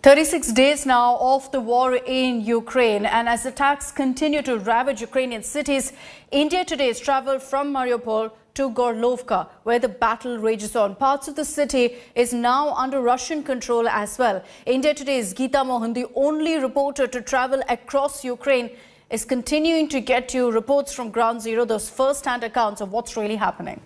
36 days now of the war in Ukraine, and as attacks continue to ravage Ukrainian cities, India today has travelled from Mariupol to Gorlovka, where the battle rages on. Parts of the city is now under Russian control as well. India Today's Geeta Mohan, the only reporter to travel across Ukraine, is continuing to get you reports from Ground Zero, those first-hand accounts of what's really happening.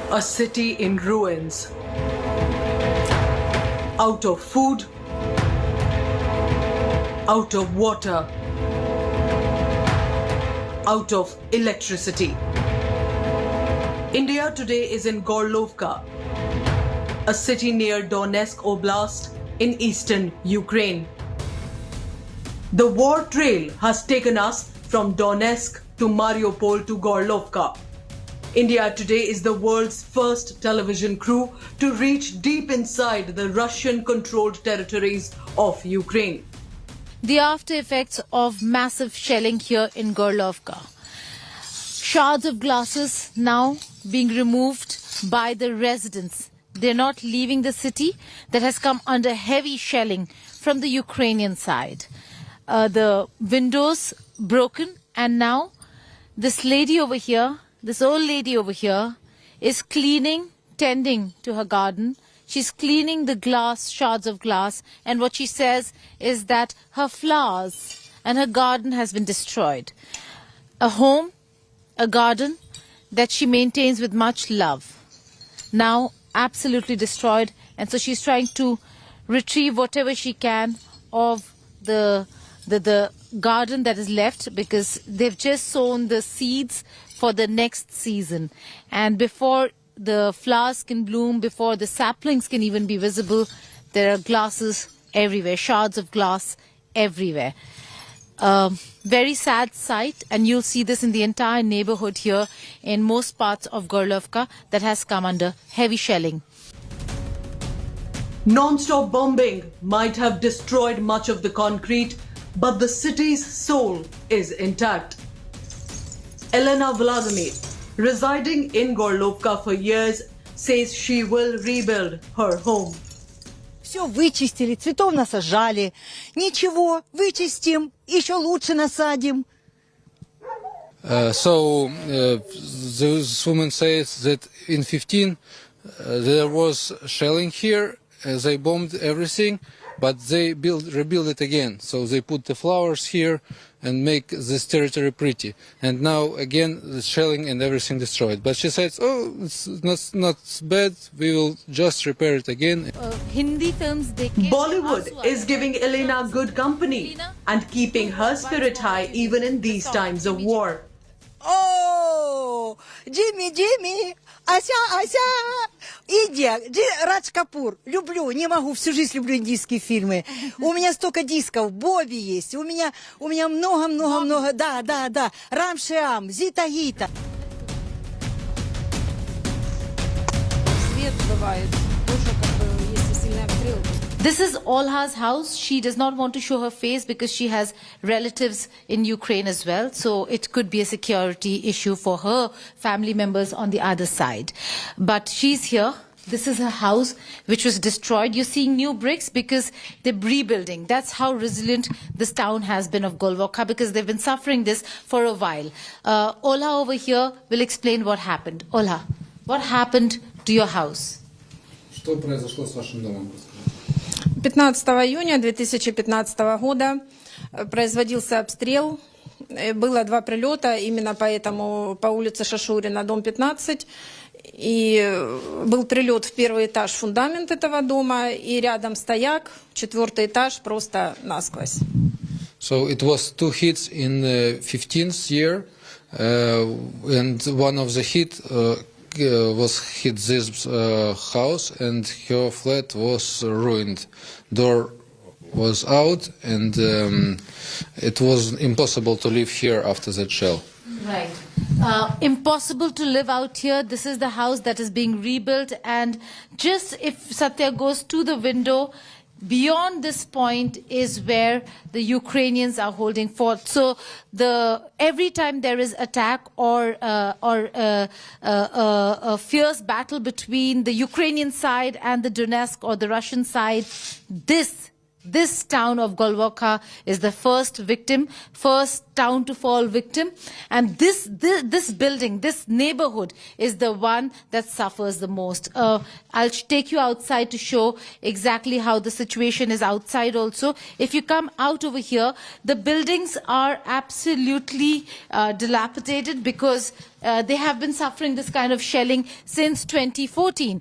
A city in ruins, out of food, out of water, out of electricity. India today is in Gorlovka, a city near Donetsk Oblast in eastern Ukraine. The war trail has taken us from Donetsk to Mariupol to Gorlovka. India Today is the world's first television crew to reach deep inside the Russian-controlled territories of Ukraine. The after effects of massive shelling here in Gorlovka. Shards of glasses now being removed by the residents. They're not leaving the city that has come under heavy shelling from the Ukrainian side. The windows broken, and now this lady over here, this old lady over here, is cleaning, tending to her garden. She's cleaning the glass, shards of glass, and what she says is that her flowers and her garden has been destroyed. A home, a garden that she maintains with much love, now absolutely destroyed, and so she's trying to retrieve whatever she can of the garden that is left, because they've just sown the seeds for the next season, and before the flowers can bloom, before the saplings can even be visible, there are glasses everywhere, shards of glass everywhere. Very sad sight, and you'll see this in the entire neighborhood here in most parts of Gorlovka that has come under heavy shelling. Non-stop bombing might have destroyed much of the concrete, but the city's soul is intact. Elena Vladimir, residing in Gorlovka for years, says she will rebuild her home. Все вычистили, цветов насажали. Ничего, вычистим, еще лучше насадим. So this woman says that in 15 there was shelling here. They bombed everything, but they rebuild it again. So they put the flowers here and make this territory pretty. And now again the shelling and everything destroyed. But she says, oh, it's not bad, we will just repair it again. Bollywood is giving Elena good company and keeping her spirit high even in these times of war. Oh, Jimmy, Jimmy, Ася, Индия, Радж Капур, люблю, не могу, всю жизнь люблю индийские фильмы. У меня столько дисков, Бобби есть, у меня много, да, Рам Шиам, Зита Гита. Свет бывает, тоже как бы, если сильный обстрел. This is Olha's house. She does not want to show her face because she has relatives in Ukraine as well. So it could be a security issue for her family members on the other side. But she's here. This is her house, which was destroyed. You're seeing new bricks because they're rebuilding. That's how resilient this town has been of Gorlovka, because they've been suffering this for a while. Olha over here will explain what happened. Olha, what happened to your house? Что произошло с вашим домом? 15 июня 2015 года производился обстрел. Было 2 прилета именно по улице Шашурина, дом 15. И был прилет в первый этаж, фундамент этого дома, и рядом стояк, 4-й этаж, просто насквозь. So it was 2 hits in the 15th year, and one of the hit was hit this house, and her flat was ruined. Door was out, and it was impossible to live here after that shell. Right. Impossible to live out here. This is the house that is being rebuilt, and just if Satya goes to the window, beyond this point is where the Ukrainians are holding fort. So every time there is attack or a fierce battle between the Ukrainian side and the Donetsk or the Russian side, this town of Gorlovka is the first town to fall victim. And this building, this neighborhood is the one that suffers the most. I'll take you outside to show exactly how the situation is outside also. If you come out over here, the buildings are absolutely dilapidated because they have been suffering this kind of shelling since 2014.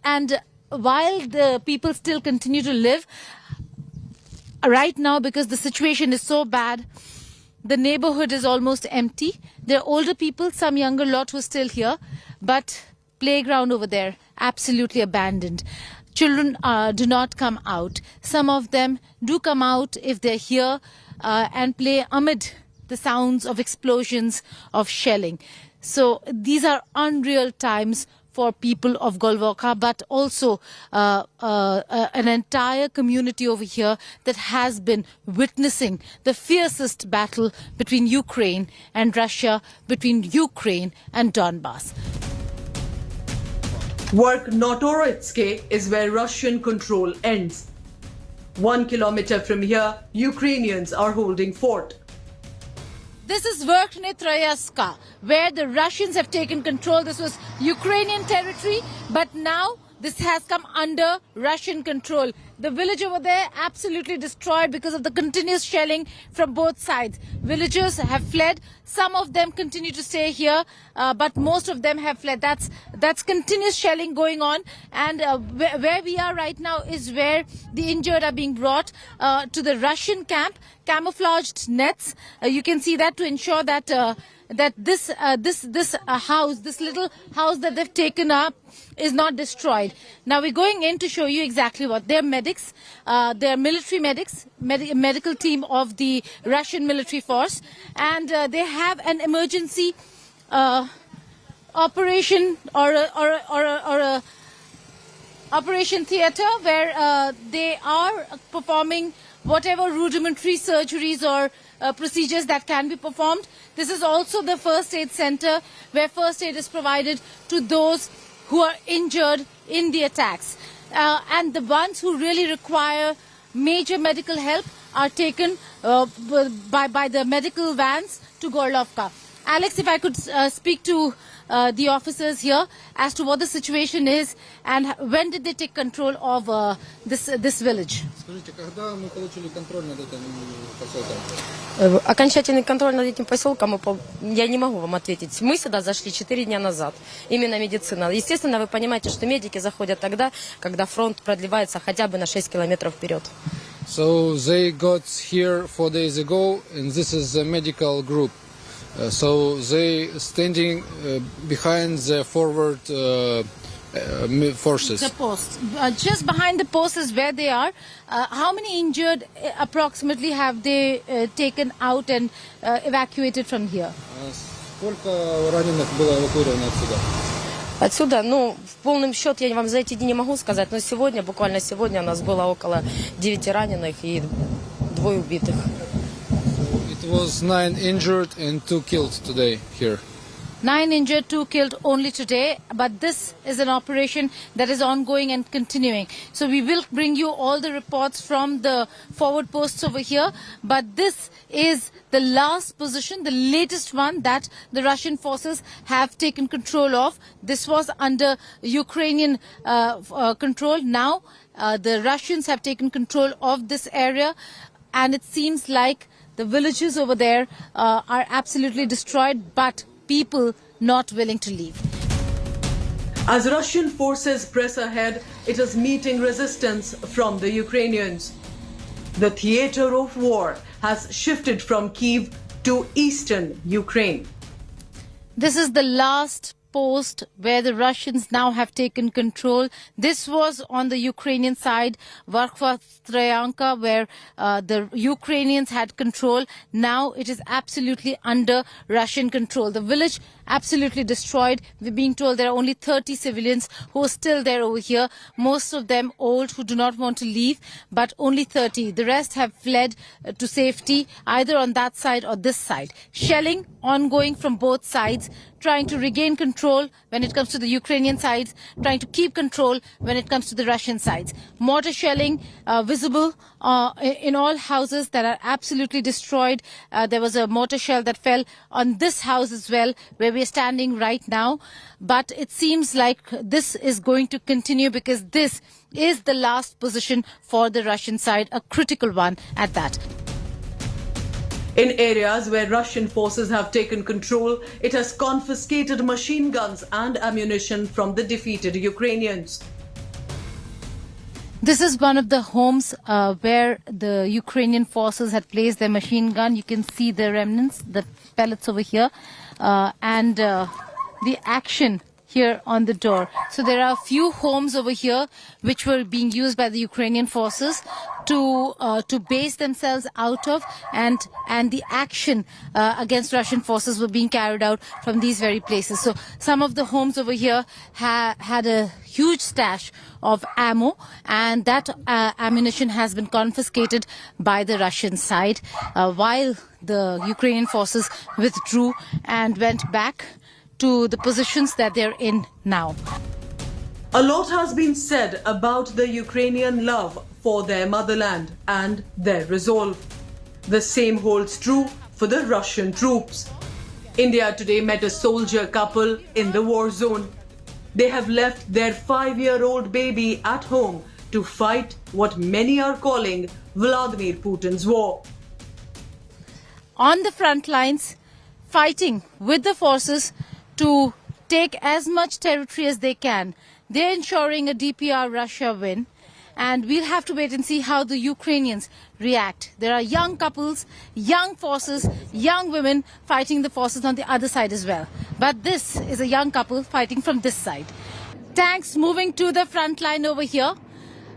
And while the people still continue to live, right now, because the situation is so bad, the neighborhood is almost empty. There are older people, some younger lot who are still here, but playground over there, absolutely abandoned. Children do not come out. Some of them do come out if they're here and play amid the sounds of explosions, of shelling. So these are unreal times for people of Gorlovka, but also an entire community over here that has been witnessing the fiercest battle between Ukraine and Russia, between Ukraine and Donbass. Work Notorotske is where Russian control ends. 1 kilometer from here, Ukrainians are holding fort. This is Verkhnitskoye, where the Russians have taken control. This was Ukrainian territory, but now this has come under Russian control. The village over there absolutely destroyed because of the continuous shelling from both sides. Villagers have fled. Some of them continue to stay here, but most of them have fled. That's continuous shelling going on. And where we are right now is where the injured are being brought to the Russian camp. Camouflaged nets. You can see that to ensure that this house, this little house that they've taken up, is not destroyed. Now we're going in to show you exactly what they're medics. They're military medics, medical team of the Russian military force, and they have an emergency operation or a operation theater where they are performing whatever rudimentary surgeries or procedures that can be performed. This is also the first aid center where first aid is provided to those who are injured in the attacks. And the ones who really require major medical help are taken by the medical vans to Gorlovka. Alex, if I could speak to the officers here as to what the situation is and when did they take control of this village? Скажите, когда мы получили контроль над этим поселком? Окончательный контроль над этим поселком я не могу вам ответить. Мы сюда зашли 4 дня назад. Именно медицина. Естественно, вы понимаете, что медики заходят тогда, когда фронт продлевается хотя бы на 6 километров вперед. So they got here 4 days ago, and this is a medical group. So they standing behind the forward forces. The post. Just behind the post is where they are. How many injured approximately have they taken out and evacuated from here? Сколько раненых было эвакуировано отсюда? Отсюда, в полном счете я вам за эти дни не могу сказать, но сегодня, буквально сегодня у нас было около 9 раненых и 2 убитых. It was 9 injured and 2 killed today here. 9 injured, 2 killed only today, but this is an operation that is ongoing and continuing. So we will bring you all the reports from the forward posts over here, but this is the last position, the latest one that the Russian forces have taken control of. This was under Ukrainian control. Now the Russians have taken control of this area, and it seems like the villages over there are absolutely destroyed, but people not willing to leave. As Russian forces press ahead, it is meeting resistance from the Ukrainians. The theater of war has shifted from Kyiv to eastern Ukraine. This is the last post where the Russians now have taken control. This was on the Ukrainian side, Verkhovna, where the Ukrainians had control. Now it is absolutely under Russian control. The village absolutely destroyed. We're being told there are only 30 civilians who are still there over here, most of them old who do not want to leave, but only 30. The rest have fled to safety either on that side or this side. Shelling ongoing from both sides, trying to regain control when it comes to the Ukrainian sides, trying to keep control when it comes to the Russian sides. Mortar shelling visible in all houses that are absolutely destroyed. There was a mortar shell that fell on this house as well, where we are standing right now. But it seems like this is going to continue because this is the last position for the Russian side, a critical one at that. In areas where Russian forces have taken control, it has confiscated machine guns and ammunition from the defeated Ukrainians. This is one of the homes where the Ukrainian forces had placed their machine gun. You can see the remnants, the pellets over here, and the action here on the door. So there are a few homes over here which were being used by the Ukrainian forces to base themselves out of, and the action against Russian forces were being carried out from these very places. So some of the homes over here had a huge stash of ammo, and that ammunition has been confiscated by the Russian side while the Ukrainian forces withdrew and went back to the positions that they're in now. A lot has been said about the Ukrainian love for their motherland and their resolve. The same holds true for the Russian troops. India today met a soldier couple in the war zone. They have left their 5-year-old baby at home to fight what many are calling Vladimir Putin's war. On the front lines, fighting with the forces to take as much territory as they can. They're ensuring a DPR Russia win, and we'll have to wait and see how the Ukrainians react. There are young couples, young forces, young women fighting the forces on the other side as well. But this is a young couple fighting from this side. Tanks moving to the front line over here.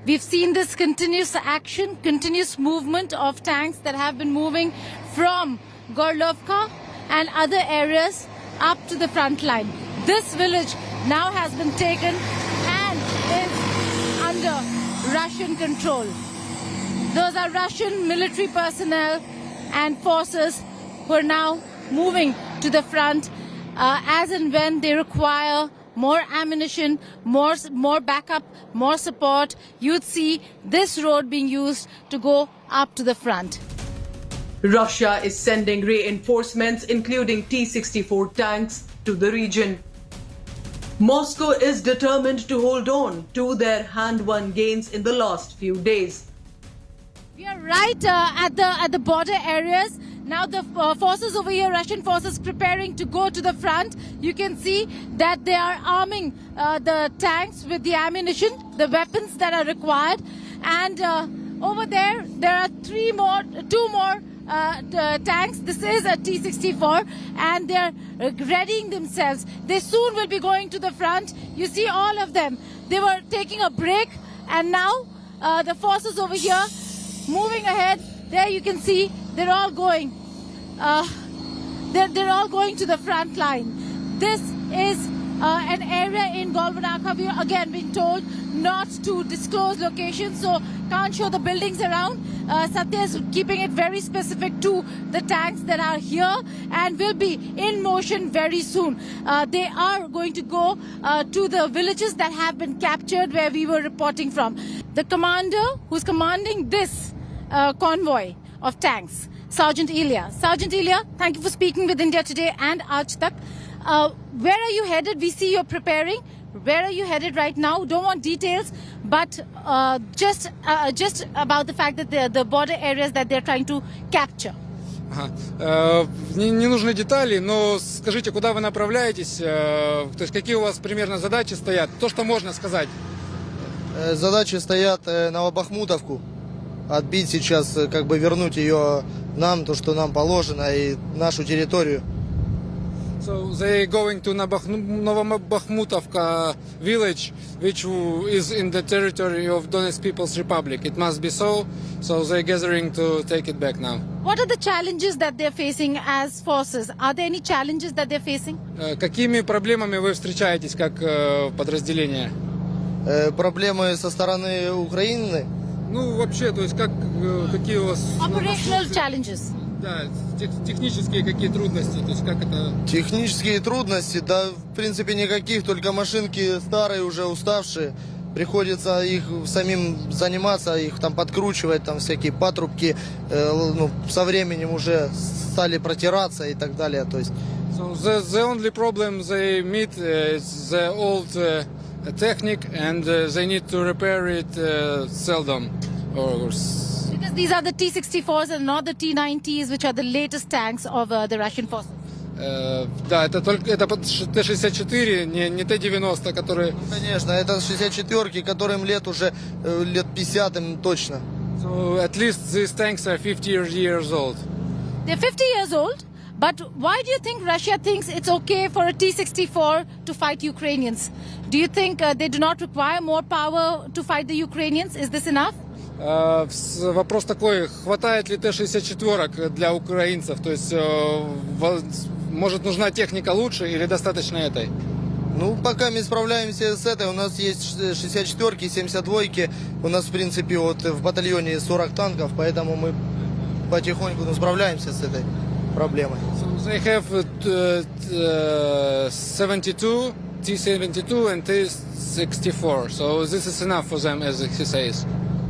We've seen this continuous action, continuous movement of tanks that have been moving from Gorlovka and other areas up to the front line. This village now has been taken and is under Russian control. Those are Russian military personnel and forces who are now moving to the front as and when they require more ammunition, more backup, more support. You'd see this road being used to go up to the front. Russia is sending reinforcements, including T-64 tanks, to the region. Moscow is determined to hold on to their hand-won gains in the last few days. We are right at the border areas. Now the forces over here, Russian forces, preparing to go to the front. You can see that they are arming the tanks with the ammunition, the weapons that are required. And over there are two more tanks. This is a T-64, and they're readying themselves. They soon will be going to the front. You see all of them. They were taking a break, and now the forces over here moving ahead. There you can see they're all going. They're all going to the front line. This is an area in Gorlovka. We are again being told not to disclose locations, so can't show the buildings around. Satya is keeping it very specific to the tanks that are here and will be in motion very soon. They are going to go to the villages that have been captured where we were reporting from. The commander who's commanding this convoy of tanks, Sergeant Ilya. Sergeant Ilya, thank you for speaking with India Today and Aaj Tak. Where are you headed? We see you're preparing. Where are you headed right now? Don't want details, but just about the fact that the border areas that they're trying to capture. Не нужны детали, но скажите, куда вы направляетесь, то есть какие у вас примерно задачи стоят, то, что можно сказать. Задачи стоят на Новобахмутовку, отбить сейчас, как бы вернуть ее нам, то, что нам положено, и нашу территорию. So they going to Novobakhmutovka village, which is in the territory of Donetsk People's Republic. It must be so. So they're gathering to take it back now. What are the challenges that they're facing as forces? Are there any challenges that they're facing? Какими проблемами вы встречаетесь как подразделение? Проблемы со стороны Украины. Ну, вообще, то есть какие у вас... Operational challenges. Да, технические какие трудности, то есть как это... Технические трудности, да, в принципе, никаких, только машинки старые, уже уставшие. Приходится их самим заниматься, их там подкручивать, там всякие патрубки, со временем уже стали протираться и так далее, то есть... So the only problem they meet is the old technique, and they need to repair it seldom. Because these are the T-64s and not the T-90s, which are the latest tanks of the Russian forces. Да, это Т-64, не Т-90, которые... Конечно, это 64-ки, которым уже лет 50 им точно. So at least these tanks are 50 years old. They're 50 years old, but why do you think Russia thinks it's okay for a T-64 to fight Ukrainians? Do you think they do not require more power to fight the Ukrainians? Is this enough? Вопрос такой, хватает ли Т-64 для украинцев? То есть, может, нужна техника лучше или достаточно этой? Ну, пока мы справляемся с этой, у нас есть 64-ки, 72-ки, у нас, в принципе, вот в батальоне 40 танков, поэтому мы потихоньку справляемся с этой проблемой. So they have 72, T-72 and T-64, so this is enough for them, as he says.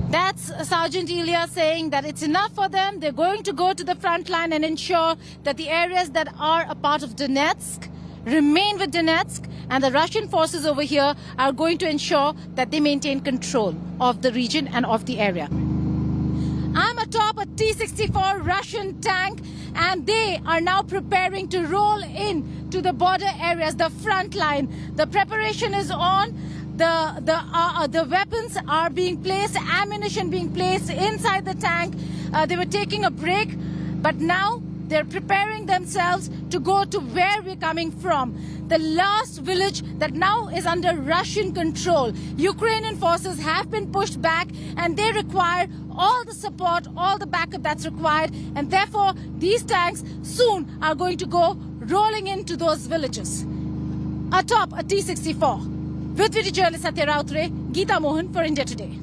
That's Sergeant Ilya saying that it's enough for them. They're going to go to the front line and ensure that the areas that are a part of Donetsk remain with Donetsk, and the Russian forces over here are going to ensure that they maintain control of the region and of the area. I'm atop a T-64 Russian tank, and they are now preparing to roll in to the border areas, the front line. The preparation is on. The weapons are being placed, ammunition being placed inside the tank. They were taking a break, but now they're preparing themselves to go to where we're coming from. The last village that now is under Russian control. Ukrainian forces have been pushed back, and they require all the support, all the backup that's required, and therefore these tanks soon are going to go rolling into those villages. Atop a T-64. With video journalist Satya Rautre, Geeta Mohan for India Today.